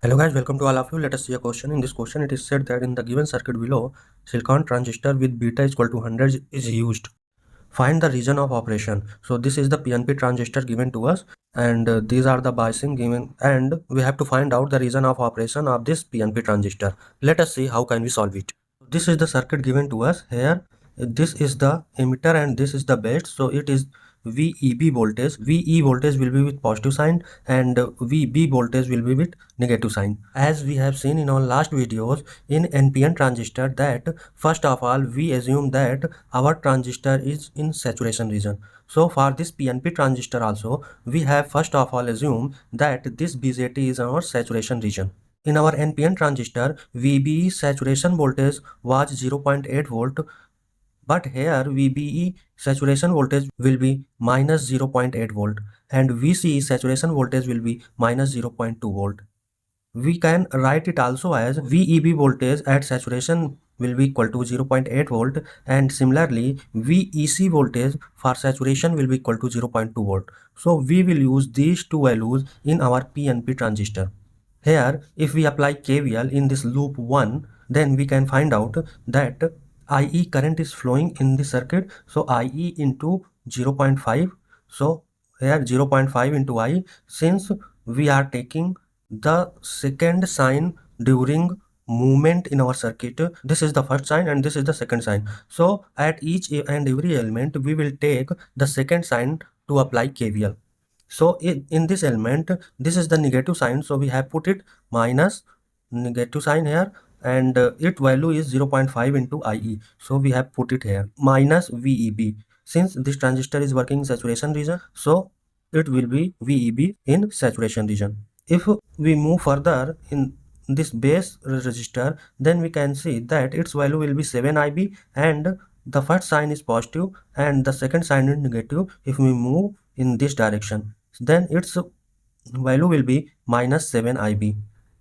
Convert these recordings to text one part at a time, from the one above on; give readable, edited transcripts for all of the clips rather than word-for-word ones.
Hello guys, welcome to all of you. Let us see a question. In this question, it is said that in the given circuit below, silicon transistor with beta is equal to 100 is used. Find the region of operation. So this is the PNP transistor given to us, and these are the biasing given, and we have to find out the region of operation of this PNP transistor. Let us see how can we solve it. This is the circuit given to us here. This is the emitter and this is the base. So it is VEB voltage. VE voltage will be with positive sign and VB voltage will be with negative sign. As we have seen in our last videos in NPN transistor, that first of all we assume that our transistor is in saturation region. So for this PNP transistor also, we have first of all assume that this BJT is our saturation region. In our NPN transistor, VBE saturation voltage was 0.8 volt, but here VBE saturation voltage will be minus 0.8 volt and VCE saturation voltage will be minus 0.2 volt. We can write it also as VEB voltage at saturation will be equal to 0.8 volt, and similarly VEC voltage for saturation will be equal to 0.2 volt. So we will use these two values in our PNP transistor. Here, if we apply KVL in this loop 1, then we can find out that IE current is flowing in the circuit. So IE into 0.5. So here 0.5 into I, since we are taking the second sign during movement in our circuit. This is the first sign and this is the second sign. So at each and every element, we will take the second sign to apply KVL. So in this element, this is the negative sign, so we have put it minus negative sign here, and its value is 0.5 into IE, so we have put it here minus VEB. Since this transistor is working in saturation region, so it will be VEB in saturation region. If we move further in this base resistor, then we can see that its value will be 7 IB, and the first sign is positive and the second sign is negative. If we move in this direction, then its value will be minus 7 IB,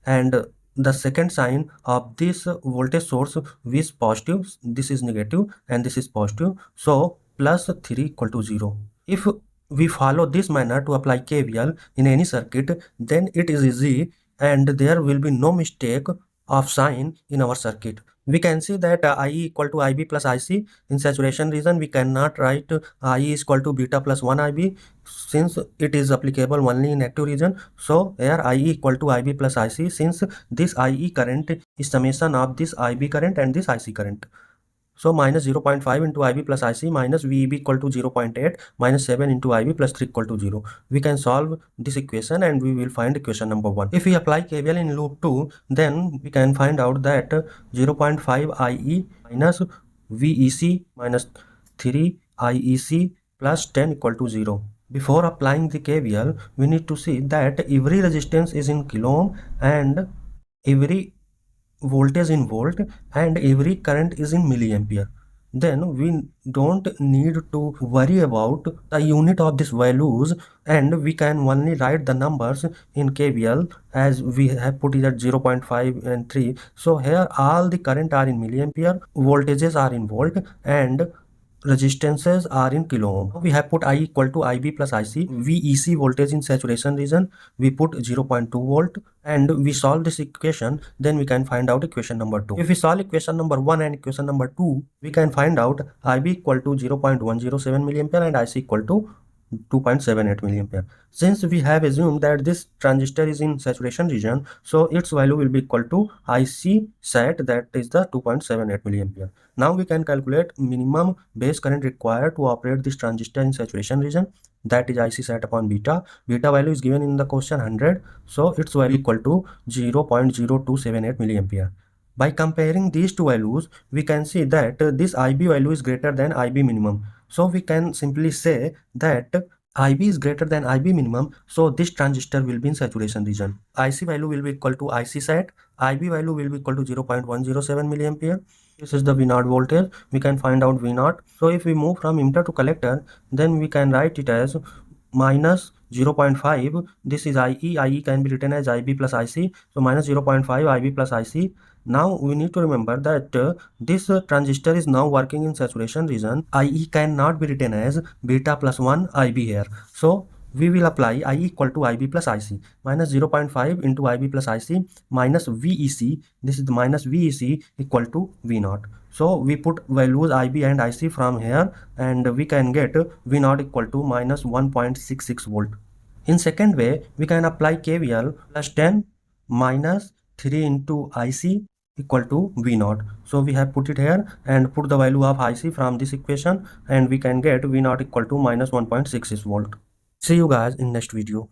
and the second sign of this voltage source is positive, this is negative and this is positive, so plus 3 equal to 0. If we follow this manner to apply KVL in any circuit, then it is easy and there will be no mistake of sign in our circuit. We can see that IE equal to IB plus IC. In saturation region, we cannot write IE is equal to beta plus 1 IB, since it is applicable only in active region. So here IE equal to IB plus IC, since this IE current is summation of this IB current and this IC current. So minus 0.5 into IB plus IC minus VEB equal to 0.8 minus 7 into IB plus 3 equal to 0. We can solve this equation and we will find equation number 1. If we apply KVL in loop 2, then we can find out that 0.5 IE minus VEC minus 3 IEC plus 10 equal to 0. Before applying the KVL, we need to see that every resistance is in kilo ohm and every voltage in volt and every current is in milliampere. Then we don't need to worry about the unit of these values, and we can only write the numbers in KVL as we have put it at 0.5 and 3. So here all the current are in milliampere, voltages are in volt, and resistances are in kilo ohm. We have put I equal to IB plus IC. VEC voltage in saturation region, we put 0.2 volt, and we solve this equation, then we can find out equation number 2. If we solve equation number 1 and equation number 2, we can find out IB equal to 0.107 milliampere and IC equal to 2.78 milliampere. Since we have assumed that this transistor is in saturation region, so its value will be equal to IC sat, that is the 2.78 milliampere. Now we can calculate minimum base current required to operate this transistor in saturation region, that is IC sat upon beta. Beta value is given in the question 100, so its value equal to 0.0278 milliampere. By comparing these two values, we can see that this IB value is greater than IB minimum. So we can simply say that IB is greater than IB minimum, so this transistor will be in saturation region. IC value will be equal to IC sat, IB value will be equal to 0.107 milliampere. This is the V0 voltage. We can find out V0. So if we move from emitter to collector, then we can write it as minus 0.5. This is IE. IE can be written as IB plus IC. So minus 0.5 IB plus IC. Now we need to remember that this transistor is now working in saturation region. IE cannot be written as beta plus 1 IB here. So we will apply I equal to IB plus IC. Minus 0.5 into IB plus IC minus VEC. This is the minus VEC equal to V0. So we put values IB and IC from here, and we can get V0 equal to minus 1.66 volt. In second way, we can apply KVL plus 10 minus 3 into IC equal to V0. So we have put it here and put the value of IC from this equation, and we can get V0 equal to minus 1.66 volt. See you guys in next video.